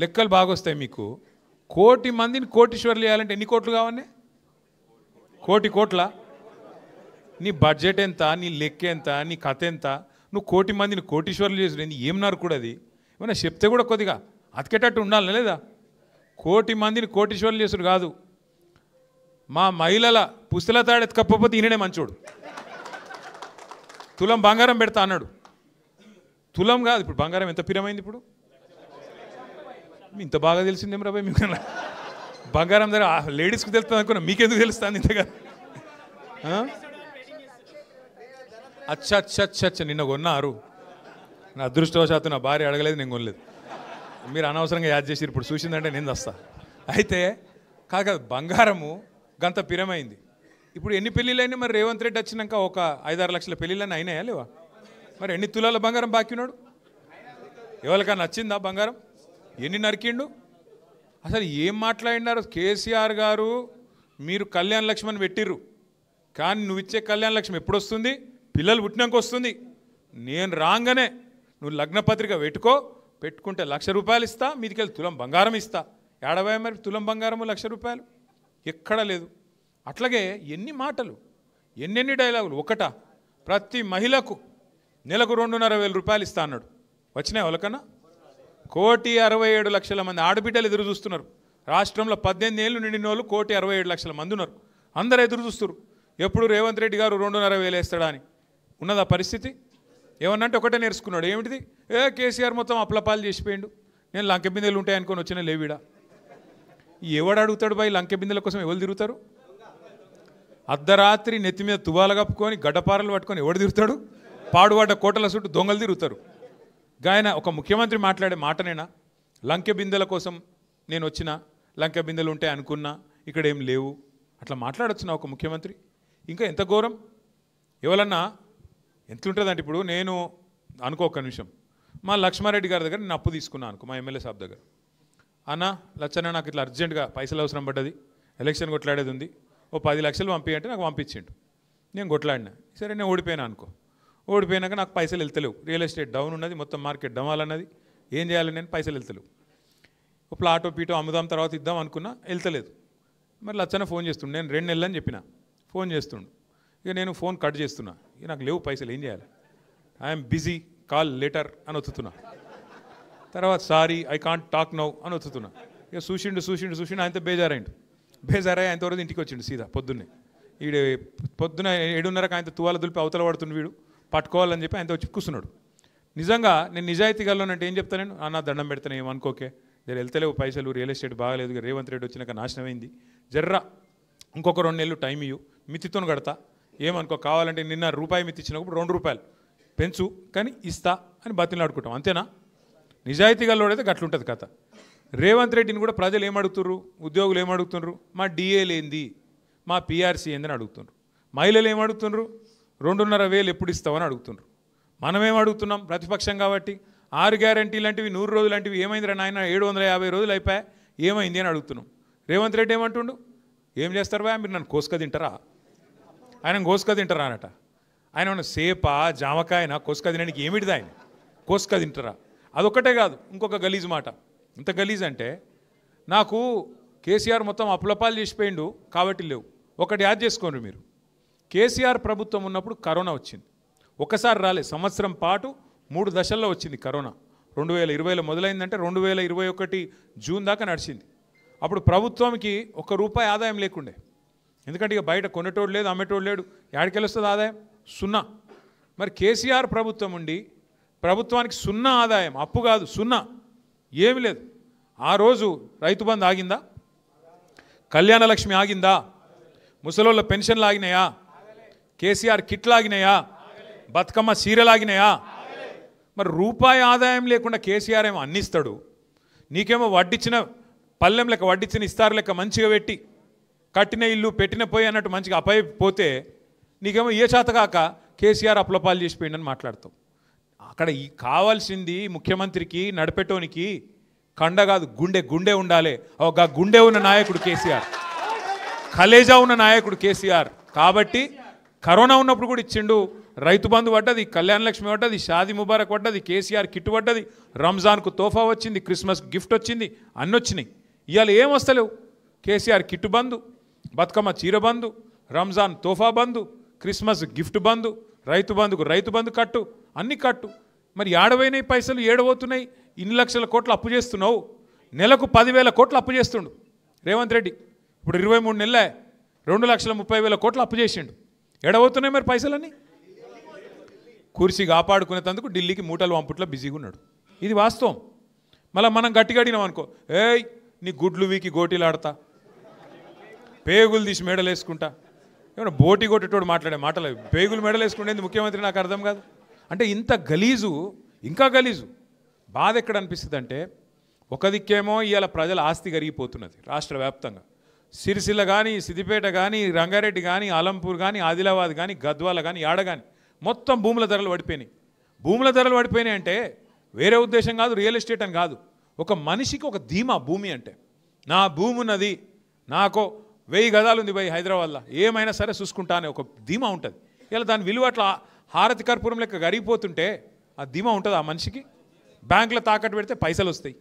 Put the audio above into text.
లెక్కలు బాగా వస్తాయి మీకు. 1 కోటి మందిని కోటీశ్వర్లు చేయాలంటే ఎన్ని కోట్లు కావాలి? 1 కోటి కోట్ల? నీ బడ్జెట్ ఎంత, నీ లెక్క ఎంత, నీ కథ ఎంత? నువ్వు 1 కోటి మందిని కోటీశ్వర్లు చేసి ఏం నరుకుడు అది? ఏమన్నా చెప్తే కూడా కొద్దిగా అతికేటట్టు ఉండాలి లేదా? 1 కోటి మందిని కోటీశ్వర్లు చేసుడు కాదు. మా మహిళల పుస్తల తాడు ఎత్తుకపోతే ఈయననే మంచోడు. తులం బంగారం పెడతా అన్నాడు. తులం కాదు, ఇప్పుడు బంగారం ఎంత పిరమైంది ఇప్పుడు? ఇంత బాగా తెలిసిందేం రాబాయ్ మీకు? బంగారం దగ్గర లేడీస్కి తెలుస్తుంది అనుకున్నా, మీకెందుకు తెలుస్తుంది ఇంతగా? అచ్చ నిన్న కొన్నారు. నా అదృష్టవశాత్తు నా భార్య అడగలేదు, నేను కొనలేదు. మీరు అనవసరంగా యాద్ చేసి ఇప్పుడు చూసిందంటే నేను వస్తా. అయితే కాదు బంగారము గంత పిరమైంది. ఇప్పుడు ఎన్ని పెళ్ళిళ్ళైనా మరి రేవంత్ రెడ్డి వచ్చినాక ఒక 5-6 లక్షల పెళ్ళిళ్ళని అయినాయా లేవా? మరి ఎన్ని తులాల బంగారం బాకీ ఉన్నాడు? ఎవరికైనా నచ్చిందా బంగారం? ఎన్ని నరికిండు? అసలు ఏం మాట్లాడినారు? కేసీఆర్ గారు మీరు కళ్యాణ లక్ష్మి పెట్టిర్రు, కానీ నువ్వు ఇచ్చే కళ్యాణ లక్ష్మి ఎప్పుడు వస్తుంది? పిల్లలు పుట్టినాక వస్తుంది. నేను రాగానే నువ్వు లగ్నపత్రిక పెట్టుకుంటే ₹1,00,000 ఇస్తా, మీదికెళ్ళి తులం బంగారం ఇస్తా. ఏడవే మరి తులం బంగారము ₹1,00,000 ఎక్కడా లేదు. అట్లాగే ఎన్ని మాటలు, ఎన్నెన్ని డైలాగులు. ఒకటా, ప్రతి మహిళకు నెలకు ₹2,500 ఇస్తా అన్నాడు. వచ్చినాయి వాళ్ళకన్నా? 1,67,00,000 మంది ఆడబిడ్డలు ఎదురు చూస్తున్నారు. రాష్ట్రంలో 18 ఏళ్ళు నిండిన వాళ్ళు 1,67,00,000 మంది ఉన్నారు. అందరూ ఎదురు చూస్తున్నారు ఎప్పుడు రేవంత్ రెడ్డి గారు 2,500 వేస్తాడా అని. ఉన్నదా పరిస్థితి? ఏమన్నంటే ఒకటే నేర్చుకున్నాడు. ఏమిటిది? కేసీఆర్ మొత్తం అప్లపాలు చేసిపోయిండు, నేను లంకె బిందెలు ఉంటాయి అనుకొని వచ్చిన లేవిడా. ఎవడు అడుగుతాడు బాయ్? లంకె బిందెల కోసం ఎవరు తిరుగుతారు? అర్ధరాత్రి నెత్తి మీద తువాల కప్పుకొని గడ్డపారలు పట్టుకొని ఎవడు తిరుగుతాడు? పాడువాడ కోటల చుట్టూ దొంగలు తిరుగుతారు. గాయన ఒక ముఖ్యమంత్రి మాట్లాడే మాటనేనా? లంకె బిందెల కోసం నేను వచ్చిన, లంకె బిందెలు ఉంటాయి అనుకున్నా, ఇక్కడ ఏం లేవు, అట్లా మాట్లాడొచ్చునా ఒక ముఖ్యమంత్రి? ఇంకా ఎంత ఘోరం! ఎవరన్నా ఎంతుంటుందంటే, ఇప్పుడు నేను అనుకో ఒక్క నిమిషం, మా లక్ష్మారెడ్డి గారి దగ్గర నేను అప్పు తీసుకున్నాను అనుకో, మా ఎమ్మెల్యే సాబ్ దగ్గర. అన్న లచ్చన్న నాకు ఇట్లా అర్జెంటుగా పైసలు అవసరం పడ్డది, ఎలక్షన్ కొట్లాడేది ఉంది, ఓ 10 లక్షలు పంపించంటే నాకు పంపించిండు. నేను కొట్లాడినా, సరే నేను ఓడిపోయినా అనుకో. ఓడిపోయినాక నాకు పైసలు వెళ్తలేవు, రియల్ ఎస్టేట్ డౌన్ ఉన్నది, మొత్తం మార్కెట్ డౌన్ అన్నది, ఏం చేయాలి? నేను పైసలు వెళ్తలేవు. ఓ ప్లాటో పీటో అమ్ముదాం తర్వాత ఇద్దాం అనుకున్నా, వెళ్తలేదు. మరి లచ్చన్న ఫోన్ చేస్తుండు, నేను 2 నెలలు అని చెప్పిన, ఫోన్ చేస్తుండు. ఇక నేను ఫోన్ కట్ చేస్తున్నా, ఇక నాకు లేవు పైసలు, ఏం చేయాలి? ఐఎమ్ బిజీ, కాల్ లేటర్ అని ఒత్తుతున్నా. తర్వాత sorry I can't talk now అని ఒత్తుతున్నా. ఇక చూసిండు ఆయనతో బేజారైండు. ఆయనతో వరకు ఇంటికి వచ్చిండు సీదా పొద్దున్నే. పొద్దున్న 7:30కి ఆయనతో తువాల దులిపి అవతల పడుతుండు, వీడు పట్టుకోవాలని చెప్పి ఆయనతో వచ్చి కూర్చున్నాడు. నిజంగా నేను నిజాయితీ గల్లోనంటే ఏం చెప్తాను నేను? అన్న దండం పెడతాను, ఏమనుకోకే, జర వెళ్తలేవు పైసలు, రియల్ ఎస్టేట్ బాగాలేదు, రేవంత్ రెడ్డి వచ్చినాక నాశనమైంది, జర్రా ఇంకొక 2 నెలలు టైం ఇవ్వు, మితితో కడతా, ఏమనుకో, కావాలంటే నిన్న రూపాయి మితి ఇచ్చినప్పుడు ₹2 పెంచు, కానీ ఇస్తా అని బతిలాడుకుంటాం, అంతేనా? నిజాయితీ గల్లోడైతే గట్లుంటుంది కథ. రేవంత్ రెడ్డిని కూడా ప్రజలు ఏమడుగుతుర్రు, ఉద్యోగులు ఏమడుగుతున్నారు? మా డిఏలు ఏంది, మా పిఆర్సీ ఏందని అడుగుతున్నారు. మహిళలు ఏమడుగుతున్నారు? 2,500 ఎప్పుడు ఇస్తామని అడుగుతున్నారు. మనమేం అడుగుతున్నాం? ప్రతిపక్షం కాబట్టి 6 గ్యారంటీ లాంటివి, 100 రోజులు లాంటివి ఏమైందిరా నాయన, 750 రోజులు అయిపోయా, ఏమైంది అని అడుగుతున్నాం. రేవంత్ రెడ్డి ఏమంటుండు? ఏం చేస్తారు బా, మీరు నన్ను కోసుక తింటారా? ఆయన కోసుక తింటారా అనట. ఆయన ఉన్న సేప జామకాయన కోసుక తినడానికి ఏమిటిది? ఆయన కోసుక తింటారా? అదొక్కటే కాదు, ఇంకొక గలీజ్ మాట. ఇంత గలీజ్ అంటే, నాకు కేసీఆర్ మొత్తం అప్లపాలు చేసిపోయిండు కాబట్టి లేవు. ఒకటి యాద్ చేసుకోండి మీరు, కేసీఆర్ ప్రభుత్వం ఉన్నప్పుడు కరోనా వచ్చింది, ఒకసారి రాలే, సంవత్సరం పాటు 3 దశల్లో వచ్చింది కరోనా. 2020లో మొదలైందంటే 2021 జూన్ దాకా నడిచింది. అప్పుడు ప్రభుత్వంకి ₹1 ఆదాయం లేకుండే, ఎందుకంటే ఇక బయట కొనేటోడు లేదు, అమ్మేటోడు లేడు, ఎక్కడికి వస్తుంది ఆదాయం? 0. మరి కేసీఆర్ ప్రభుత్వం ఉండి ప్రభుత్వానికి 0 ఆదాయం, అప్పు కాదు 0, ఏమి లేదు. ఆ రోజు రైతు బంధు ఆగిందా? కళ్యాణ లక్ష్మి ఆగిందా? ముసలోళ్ళ పెన్షన్లు ఆగినాయా? కేసీఆర్ కిట్లు ఆగినాయా? బతుకమ్మ సీరియల్ ఆగినాయా? మరి రూపాయి ఆదాయం లేకుండా కేసీఆర్ ఏమో అన్నిస్తాడు, నీకేమో వడ్డిచ్చిన పల్లెం లెక్క, వడ్డిచ్చిన ఇస్తారు లెక్క మంచిగా పెట్టి, కట్టిన ఇల్లు పెట్టిన పోయి అన్నట్టు మంచిగా అపైపోతే, నీకేమో ఏ చేతకాక కేసీఆర్ అప్లపాలు చేసిపోయిందని మాట్లాడతావు. అక్కడ కావాల్సింది ముఖ్యమంత్రికి, నడిపెట్టోనికి కండ కాదు, గుండె ఉండాలి. ఒక గుండె ఉన్న నాయకుడు కేసీఆర్, కలేజా ఉన్న నాయకుడు కేసీఆర్. కాబట్టి కరోనా ఉన్నప్పుడు కూడా ఇచ్చిండు, రైతు బంధు పడ్డది, కళ్యాణ లక్ష్మి పడ్డది, షాదీ ముబారక్ పడ్డది, కేసీఆర్ కిట్ పడ్డది, రంజాన్కు తోఫా వచ్చింది, క్రిస్మస్ గిఫ్ట్ వచ్చింది, అన్నీ వచ్చినాయి. ఇవాళ ఏం వస్తలేవు. కేసీఆర్ కిట్ బంధు, బతుకమ్మ చీర బంధు, రంజాన్ తోఫా బంధు, క్రిస్మస్ గిఫ్ట్ బంధు, రైతు బంధు కట్టు, అన్ని కట్టు. మరి ఏడవైనాయి పైసలు, ఏడబోతున్నాయి. ఇన్ని లక్షల కోట్లు అప్పు చేస్తున్నావు. నెలకు 10,000 కోట్లు అప్పు చేస్తుండు రేవంత్ రెడ్డి. ఇప్పుడు 23 నెలలే 2,30,000 కోట్లు అప్పు చేసిండు. ఏడబోతున్నాయి మరి పైసలన్నీ. కుర్చీ కాపాడుకునేందుకు ఢిల్లీకి మూటలు పంపుట్లో బిజీగా ఉన్నాడు. ఇది వాస్తవం. మళ్ళీ మనం గట్టిగా అడిగినాం అనుకో, ఏయ్ నీ గుడ్లు వీకి గోటీలాడతా, పేగులు తీసి మెడలు వేసుకుంటా. ఏమన్నా బోటి కొట్టేటోడు మాట్లాడే మాటలు, పేగులు మెడలు వేసుకుంటేంది ముఖ్యమంత్రి నాకు అర్థం కాదు. అంటే ఇంత గలీజు, ఇంకా గలీజు. బాధ ఎక్కడ అనిపిస్తుంది అంటే, ఒక దిక్కేమో ఇవాళ ప్రజల ఆస్తి కరిగిపోతున్నది రాష్ట్ర వ్యాప్తంగా. సిరిసిల్ల కానీ, సిద్దిపేట కానీ, రంగారెడ్డి కానీ, అలంపూర్ కానీ, ఆదిలాబాద్ కానీ, గద్వాల కానీ, యాడ కానీ మొత్తం భూముల ధరలు పడిపోయినాయి. భూముల ధరలు పడిపోయినాయి అంటే వేరే ఉద్దేశం కాదు, రియల్ ఎస్టేట్ అని కాదు. ఒక మనిషికి ఒక ధీమా భూమి అంటే, నా భూమి ఉన్నది, నాకు 1000 గదాలు ఉంది భయ్ హైదరాబాద్లో, ఏమైనా సరే చూసుకుంటా అనే ఒక ధీమా ఉంటుంది. ఇలా దాని విలువ అట్లా హారతి కర్పూరం లెక్క కరిగిపోతుంటే ఆ ధీమా ఉంటుంది ఆ మనిషికి. బ్యాంకులో తాకట్టు పెడితే పైసలు వస్తాయి.